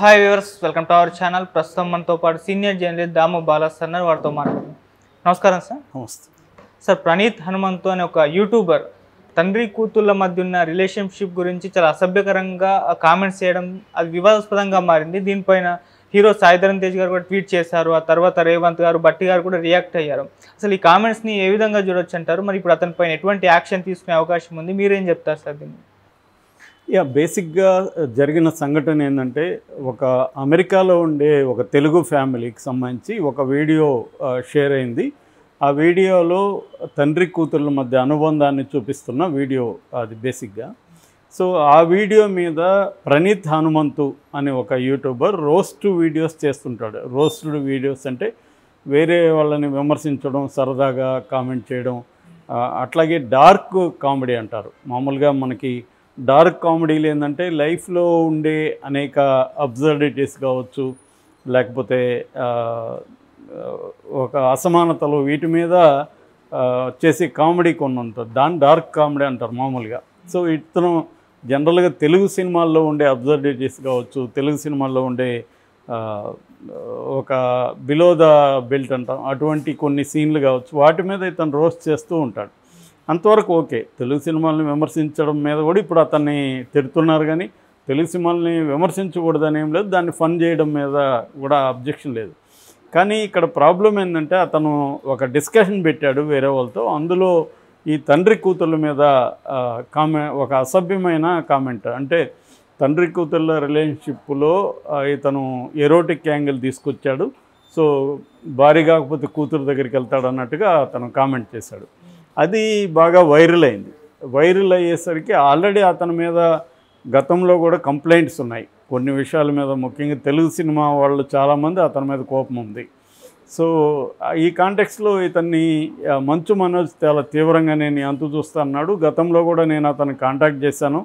Hi viewers, welcome to our channel. ప్రస్తుతం మనతో పాటు సీనియర్ జర్నలిస్ట్ దాము బాలా సార్ వారితో మాట్లాడుతున్నాం. నమస్కారం సార్. నమస్తే సార్, ప్రణీత్ హనుమంతు అనే ఒక యూట్యూబర్ తండ్రి కూతుళ్ళ మధ్య ఉన్న రిలేషన్షిప్ గురించి చాలా అసభ్యకరంగా కామెంట్స్ చేయడం, అది వివాదాస్పదంగా మారింది. దీనిపైన హీరో సాయిధరమ్ తేజ్ గారు కూడా ట్వీట్ చేశారు. ఆ తర్వాత రేవంత్ గారు, భట్టి గారు కూడా రియాక్ట్ అయ్యారు. అసలు ఈ కామెంట్స్ని ఏ విధంగా చూడొచ్చు అంటారు? మరి ఇప్పుడు అతనిపైన ఎటువంటి యాక్షన్ తీసుకునే అవకాశం ఉంది? మీరేం చెప్తారు సార్ దీన్ని? బేసిక్గా జరిగిన సంఘటన ఏంటంటే, ఒక అమెరికాలో ఉండే ఒక తెలుగు ఫ్యామిలీకి సంబంధించి ఒక వీడియో షేర్ అయింది. ఆ వీడియోలో తండ్రి కూతుళ్ళ మధ్య అనుబంధాన్ని చూపిస్తున్న వీడియో అది బేసిక్గా. సో ఆ వీడియో మీద ప్రణీత్ హనుమంతు అనే ఒక యూట్యూబర్ రోస్ట్ వీడియోస్ చేస్తుంటాడు. రోస్టెడ్ వీడియోస్ అంటే వేరే వాళ్ళని విమర్శించడం, సరదాగా కామెంట్ చేయడం, అట్లాగే డార్క్ కామెడీ అంటారు. మామూలుగా మనకి డార్క్ కామెడీలు ఏంటంటే లైఫ్లో ఉండే అనేక అబ్సర్డిటీస్ కావచ్చు, లేకపోతే ఒక అసమానతలు, వీటి మీద చేసే కామెడీ కొన్ని ఉంటుంది. దాన్ని డార్క్ కామెడీ అంటారు మామూలుగా. సో ఇతను జనరల్గా తెలుగు సినిమాల్లో ఉండే అబ్సర్డిటీస్ కావచ్చు, తెలుగు సినిమాల్లో ఉండే ఒక బిలో ద బెల్ట్ అంటాం, అటువంటి కొన్ని సీన్లు కావచ్చు, వాటి మీద ఇతను రోస్ట్ చేస్తూ ఉంటాడు. అంతవరకు ఓకే. తెలుగు సినిమాలని విమర్శించడం మీద కూడా ఇప్పుడు అతన్ని తిడుతున్నారు, కానీ తెలుగు సినిమాలని విమర్శించకూడదని ఏం లేదు, దాన్ని ఫన్ చేయడం మీద కూడా అబ్జెక్షన్ లేదు. కానీ ఇక్కడ ప్రాబ్లం ఏంటంటే, అతను ఒక డిస్కషన్ పెట్టాడు వేరే వాళ్ళతో. అందులో ఈ తండ్రి కూతుళ్ళ మీద ఒక అసభ్యమైన కామెంట్, అంటే తండ్రి కూతుళ్ళ రిలేషన్షిప్లో ఇతను ఎరోటిక్ యాంగిల్ తీసుకొచ్చాడు. సో భార్య కాకపోతే కూతురు దగ్గరికి వెళ్తాడు అన్నట్టుగా అతను కామెంట్ చేశాడు. అది బాగా వైరల్ అయింది. వైరల్ అయ్యేసరికి ఆల్రెడీ అతని మీద గతంలో కూడా కంప్లైంట్స్ ఉన్నాయి కొన్ని విషయాల మీద. ముఖ్యంగా తెలుగు సినిమా వాళ్ళు చాలామంది అతని మీద కోపం ఉంది. సో ఈ కాంటెక్స్లో ఇతన్ని మంచు మనోజ్ చాలా తీవ్రంగా నేను అంతు చూస్తా అన్నాడు. గతంలో కూడా నేను అతను కాంటాక్ట్ చేశాను.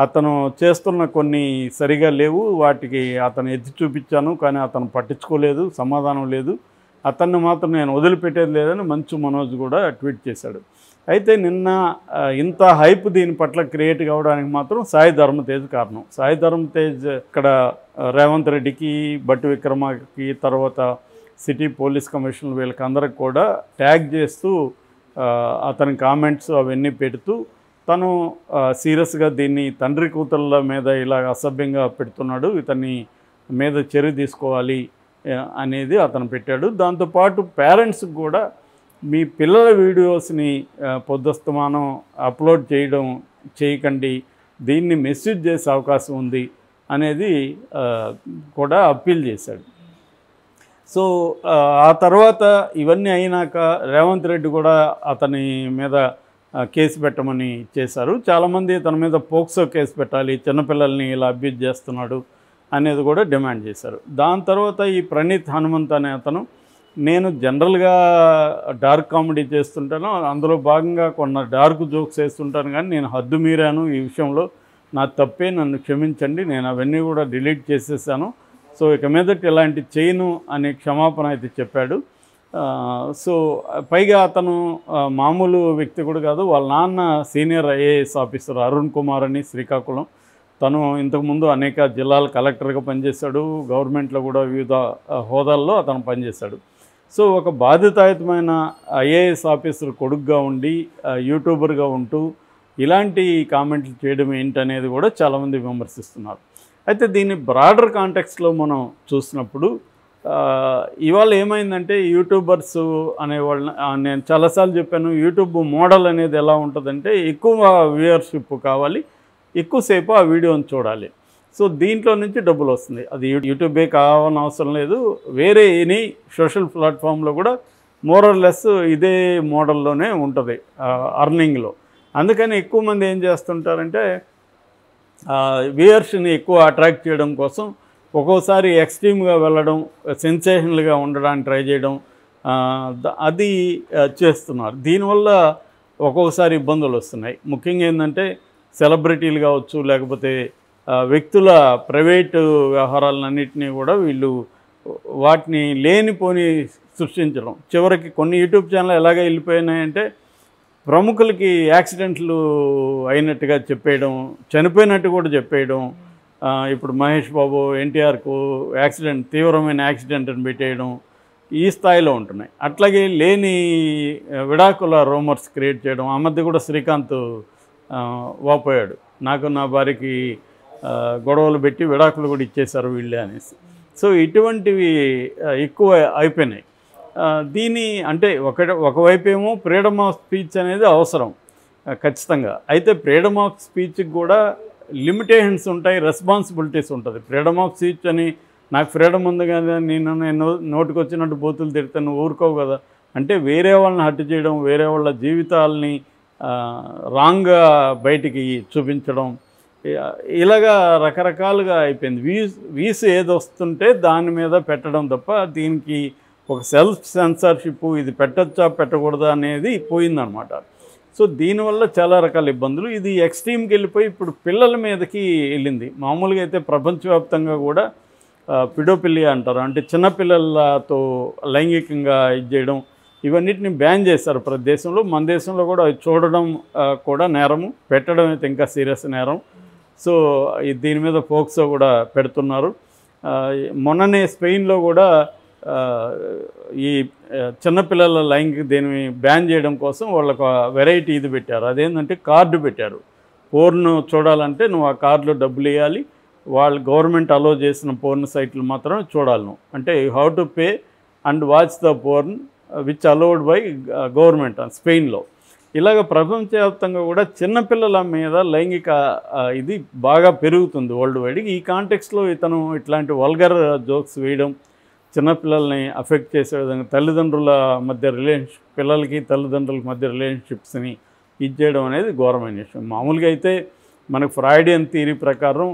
అతను చేస్తున్న కొన్ని సరిగా లేవు, వాటికి అతను ఎత్తి చూపించాను, కానీ అతను పట్టించుకోలేదు, సమాధానం లేదు. అతన్ని మాత్రం నేను వదిలిపెట్టేది లేదని మంచు మనోజ్ కూడా ట్వీట్ చేశాడు. అయితే నిన్న ఇంత హైప్ దీని పట్ల క్రియేట్ కావడానికి మాత్రం సాయిధరమ్ తేజ్ కారణం. సాయిధరమ్ తేజ్ ఇక్కడ రేవంత్ రెడ్డికి, భట్టి విక్రమకి, తర్వాత సిటీ పోలీస్ కమిషనర్ వీళ్ళకి అందరికి కూడా ట్యాగ్ చేస్తూ అతని కామెంట్స్ అవన్నీ పెడుతూ తను సీరియస్గా దీన్ని తండ్రి కూతుళ్ళ మీద ఇలా అసభ్యంగా పెడుతున్నాడు, ఇతన్ని మీద చర్య తీసుకోవాలి అనేది అతను పెట్టాడు. దాంతోపాటు పేరెంట్స్కి కూడా మీ పిల్లల వీడియోస్ని పొద్దుస్తమానం అప్లోడ్ చేయకండి, దీన్ని మిస్యూజ్ చేసే అవకాశం ఉంది అనేది కూడా అప్పీల్ చేశాడు. సో ఆ తర్వాత ఇవన్నీ అయినాక రేవంత్ రెడ్డి కూడా అతని మీద కేసు పెట్టమని చేశారు. చాలామంది తన మీద పోక్సో కేసు పెట్టాలి, చిన్నపిల్లల్ని ఇలా అబ్యూజ్ చేస్తున్నాడు అనేది కూడా డిమాండ్ చేశారు. దాని తర్వాత ఈ ప్రణీత్ హనుమంత్ అనే అతను, నేను జనరల్గా డార్క్ కామెడీ చేస్తుంటాను, అందులో భాగంగా కొన్ని డార్క్ జోక్స్ వేస్తుంటాను, కానీ నేను హద్దు మీరాను, ఈ విషయంలో నా తప్పే, నన్ను క్షమించండి, నేను అవన్నీ కూడా డిలీట్ చేసేసాను, సో ఇక మీదట ఇలాంటి చేయను అనే క్షమాపణ అయితే చెప్పాడు. సో పైగా అతను మామూలు వ్యక్తి కూడా కాదు, వాళ్ళ నాన్న senior IAS officer Arun Kumar అని, శ్రీకాకుళం. తను ఇంతకుముందు అనేక జిల్లాల కలెక్టర్గా పనిచేశాడు, గవర్నమెంట్లో కూడా వివిధ హోదాల్లో అతను పనిచేశాడు. సో ఒక బాధ్యతాయుతమైన ఐఏఎస్ ఆఫీసర్ కొడుకుగా ఉండి యూట్యూబర్గా ఉంటూ ఇలాంటి కామెంట్లు చేయడం ఏంటనేది కూడా చాలామంది విమర్శిస్తున్నారు. అయితే దీన్ని బ్రాడర్ కాంటెక్స్లో మనం చూసినప్పుడు ఇవాళ ఏమైందంటే, యూట్యూబర్స్ అనేవాళ్ళని నేను చాలాసార్లు చెప్పాను, యూట్యూబ్ మోడల్ అనేది ఎలా ఉంటుందంటే, ఎక్కువ వ్యూయర్షిప్ కావాలి, ఎక్కువసేపు ఆ వీడియోని చూడాలి. సో దీంట్లో నుంచి డబ్బులు వస్తుంది. అది యూట్యూబే కావాలని అవసరం లేదు, వేరే ఎనీ సోషల్ ప్లాట్ఫామ్లో కూడా మోరల్లెస్ ఇదే మోడల్లోనే ఉంటుంది అర్నింగ్లో. అందుకని ఎక్కువ మంది ఏం చేస్తుంటారంటే, వ్యూయర్స్ని ఎక్కువ అట్రాక్ట్ చేయడం కోసం ఒక్కోసారి ఎక్స్ట్రీమ్గా వెళ్ళడం, సెన్సేషనల్గా ఉండడానికి ట్రై చేయడం, అది చేస్తున్నారు. దీనివల్ల ఒక్కొక్కసారి ఇబ్బందులు వస్తున్నాయి. ముఖ్యంగా ఏంటంటే, సెలబ్రిటీలు కావచ్చు, లేకపోతే వ్యక్తుల ప్రైవేటు వ్యవహారాలన్నింటినీ కూడా వీళ్ళు వాటిని లేనిపోని సృష్టించడం. చివరికి కొన్ని యూట్యూబ్ ఛానల్ ఎలాగ వెళ్ళిపోయినాయంటే, ప్రముఖులకి యాక్సిడెంట్లు అయినట్టుగా చెప్పేయడం, చనిపోయినట్టు కూడా చెప్పేయడం, ఇప్పుడు మహేష్ బాబు ఎన్టీఆర్కు యాక్సిడెంట్, తీవ్రమైన యాక్సిడెంట్ అని పెట్టేయడం, ఈ స్థాయిలో ఉంటున్నాయి. అట్లాగే లేని విడాకుల రూమర్స్ క్రియేట్ చేయడం. ఆ మధ్య కూడా శ్రీకాంత్ వాపోయాడు, నాకు నా భార్యకి గొడవలు పెట్టి విడాకులు కూడా ఇచ్చేశారు వీళ్ళే అనేసి. సో ఇటువంటివి ఎక్కువ అయిపోయినాయి. దీని అంటే ఒకవైపేమో ఫ్రీడమ్ ఆఫ్ స్పీచ్ అనేది అవసరం ఖచ్చితంగా. అయితే ఫ్రీడమ్ ఆఫ్ స్పీచ్కి కూడా లిమిటేషన్స్ ఉంటాయి, రెస్పాన్సిబిలిటీస్ ఉంటుంది. ఫ్రీడమ్ ఆఫ్ స్పీచ్ అని నాకు ఫ్రీడమ్ ఉంది కదా, నేను నోటికి వచ్చినట్టు బూతులు తిడితే నువ్వు ఊరుకోవు కదా అంటే వేరే వాళ్ళని హత్య చేయడం, వేరే వాళ్ళ జీవితాలని రాంగ్గా బయటికి చూపించడం, ఇలాగా రకరకాలుగా అయిపోయింది. వీస్ ఏది వస్తుంటే దాని మీద పెట్టడం తప్ప దీనికి ఒక సెల్ఫ్ సెన్సార్షిప్, ఇది పెట్టచ్చా పెట్టకూడదా అనేది పోయిందనమాట. సో దీనివల్ల చాలా రకాల ఇబ్బందులు. ఇది ఎక్స్ట్రీమ్కి వెళ్ళిపోయి ఇప్పుడు పిల్లల మీదకి వెళ్ళింది. మామూలుగా అయితే ప్రపంచవ్యాప్తంగా కూడా పిడోపిలియా అంటారు, అంటే చిన్నపిల్లలతో లైంగికంగా ఇది చేయడం, ఇవన్నిటిని బ్యాన్ చేశారు ప్రతి దేశంలో. మన దేశంలో కూడా చూడడం కూడా నేరము, పెట్టడం అయితే ఇంకా సీరియస్ నేరం. సో దీని మీద ఫోక్సో కూడా పెడుతున్నారు. మొన్ననే స్పెయిన్లో కూడా ఈ చిన్నపిల్లల లైంగిక దీన్ని బ్యాన్ చేయడం కోసం వాళ్ళకు వెరైటీ ఇది పెట్టారు. అదేంటంటే కార్డు పెట్టారు. పోర్ను చూడాలంటే నువ్వు ఆ కార్డులో డబ్బులు ఇవ్వాలి, వాళ్ళు గవర్నమెంట్ అలో చేసిన పోర్న్ సైట్లు మాత్రమే చూడాలి నువ్వు. అంటే you have to pay and watch the porn which allowed by government స్పెయిన్లో. ఇలాగ ప్రపంచవ్యాప్తంగా కూడా చిన్నపిల్లల మీద లైంగిక ఇది బాగా పెరుగుతుంది వరల్డ్ వైడ్. ఈ కాంటెక్స్లో ఇతను ఇట్లాంటి వల్గర్ జోక్స్ వేయడం, చిన్నపిల్లల్ని అఫెక్ట్ చేసే విధంగా తల్లిదండ్రుల మధ్య పిల్లలకి తల్లిదండ్రుల మధ్య రిలేషన్షిప్స్ని ఇది చేయడం అనేది ఘోరమైన విషయం. మామూలుగా అయితే మనకు ఫ్రాయిడియన్ థియరీ ప్రకారం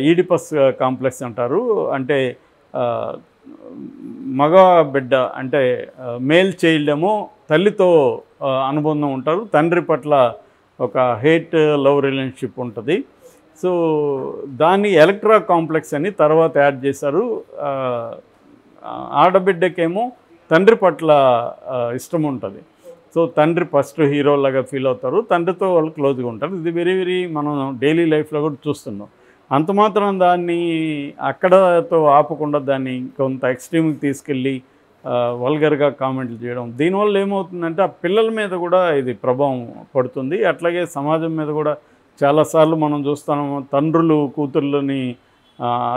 ఈడిపస్ కాంప్లెక్స్ అంటారు. అంటే మగ బిడ్డ అంటే మేల్ చైల్డ్ ఏమో తల్లితో అనుబంధం ఉంటారు, తండ్రి పట్ల ఒక హేట్ లవ్ రిలేషన్షిప్ ఉంటుంది. సో దాన్ని ఎలక్ట్రా కాంప్లెక్స్ అని తర్వాత యాడ్ చేశారు. ఆడబిడ్డకేమో తండ్రి పట్ల ఇష్టం ఉంటుంది. సో తండ్రి ఫస్ట్ హీరోలాగా ఫీల్ అవుతారు, తండ్రితో వాళ్ళు క్లోజ్గా ఉంటారు. ఇది వెరీ మనం డైలీ లైఫ్లో కూడా చూస్తున్నాం. అంత మాత్రం దాన్ని అక్కడతో ఆపకుండా దాన్ని కొంత ఎక్స్ట్రీమ్కి తీసుకెళ్ళి వల్గర్గా కామెంట్లు చేయడం, దీనివల్ల ఏమవుతుందంటే ఆ పిల్లల మీద కూడా ఇది ప్రభావం పడుతుంది. అట్లాగే సమాజం మీద కూడా చాలాసార్లు మనం చూస్తున్నాము, తండ్రులు కూతుర్లని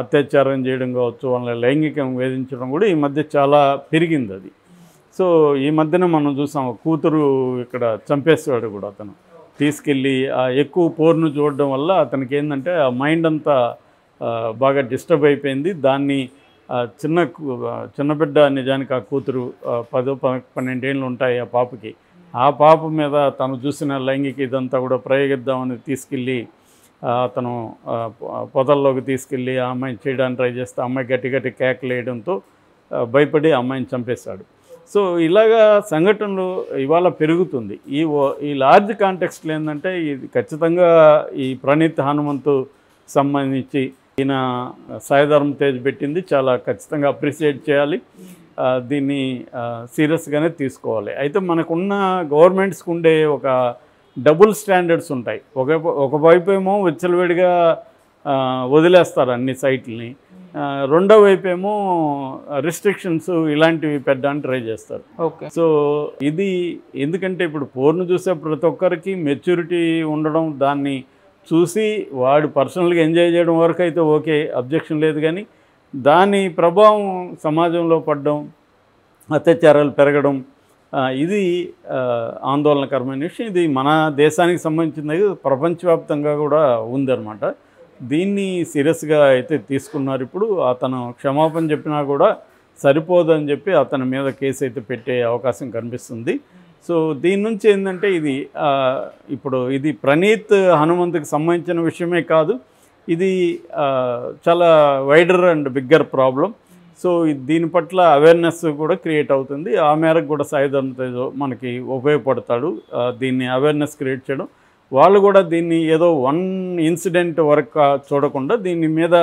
అత్యాచారం చేయడం కావచ్చు, వాళ్ళని లైంగికంగా వేధించడం కూడా ఈ మధ్య చాలా పెరిగింది అది. సో ఈ మధ్యన మనం చూసాం, కూతురు ఇక్కడ చంపేసేవాడు కూడా అతను తీసుకెళ్ళి ఎక్కువ పోర్ను చూడడం వల్ల అతనికి ఏంటంటే ఆ మైండ్ అంతా బాగా డిస్టర్బ్ అయిపోయింది. దాన్ని చిన్న బిడ్డ, నిజానికి ఆ కూతురు 10-12 ఏళ్ళు ఉంటాయి ఆ పాపకి. ఆ పాప మీద తను చూసిన లైంగిక ఇదంతా కూడా ప్రయోగిద్దామని తీసుకెళ్ళి అతను పొదల్లోకి తీసుకెళ్ళి ఆ అమ్మాయిని చేయడానికి ట్రై చేస్తే అమ్మాయి గట్టి కేకలు వేయడంతో భయపడి అమ్మాయిని చంపేశాడు. సో ఇలాగా సంఘటనలు ఇవాళ పెరుగుతుంది. ఈ లార్జ్ కాంటెక్స్ట్లో ఏంటంటే ఇది ఖచ్చితంగా ఈ ప్రణీత్ హనుమంతు సంబంధించి ఈయన సాయిధర్మ తేజ్ పెట్టింది చాలా ఖచ్చితంగా అప్రిషియేట్ చేయాలి. దీన్ని సీరియస్గానే తీసుకోవాలి. అయితే మనకున్న గవర్నమెంట్స్కి ఉండే ఒక డబుల్ స్టాండర్డ్స్ ఉంటాయి. ఒకవైపు ఏమో విచ్చలవిడిగా వదిలేస్తారు అన్ని సైట్లని, రెండో వైపు ఏమో రిస్ట్రిక్షన్స్ ఇలాంటివి పెట్టడానికి ట్రై చేస్తారు. ఓకే. సో ఇది ఎందుకంటే ఇప్పుడు పోర్ను చూసే ప్రతి ఒక్కరికి మెచ్యూరిటీ ఉండడం, దాన్ని చూసి వాడు పర్సనల్గా ఎంజాయ్ చేయడం వరకు అయితే ఓకే, అబ్జెక్షన్ లేదు. కానీ దాని ప్రభావం సమాజంలో పడడం, అత్యాచారాలు పెరగడం, ఇది ఆందోళనకరమైన విషయం. ఇది మన దేశానికి సంబంధించింది, ప్రపంచవ్యాప్తంగా కూడా ఉందన్నమాట. దీన్ని సీరియస్గా అయితే తీసుకున్నారు. ఇప్పుడు అతను క్షమాపణ చెప్పినా కూడా సరిపోదని చెప్పి అతని మీద కేసు అయితే పెట్టే అవకాశం కనిపిస్తుంది. సో దీని నుంచి ఏంటంటే ఇప్పుడు ఇది ప్రణీత్ హనుమంతుకి సంబంధించిన విషయమే కాదు, ఇది చాలా wider and bigger problem. So దీని పట్ల అవేర్నెస్ కూడా క్రియేట్ అవుతుంది. ఆ మేరకు కూడా సాయిధర్మ తేజ్ మనకి ఉపయోగపడతాడు దీన్ని అవేర్నెస్ క్రియేట్ చేయడం. వాళ్ళు కూడా దీన్ని ఏదో వన్ ఇన్సిడెంట్ వరకు చూడకుండా దీని మీద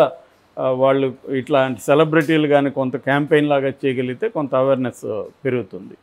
వాళ్ళు ఇట్లాంటి సెలబ్రిటీలు కానీ కొంత క్యాంపెయిన్ లాగా చేయగలిగితే కొంత అవేర్నెస్ పెరుగుతుంది.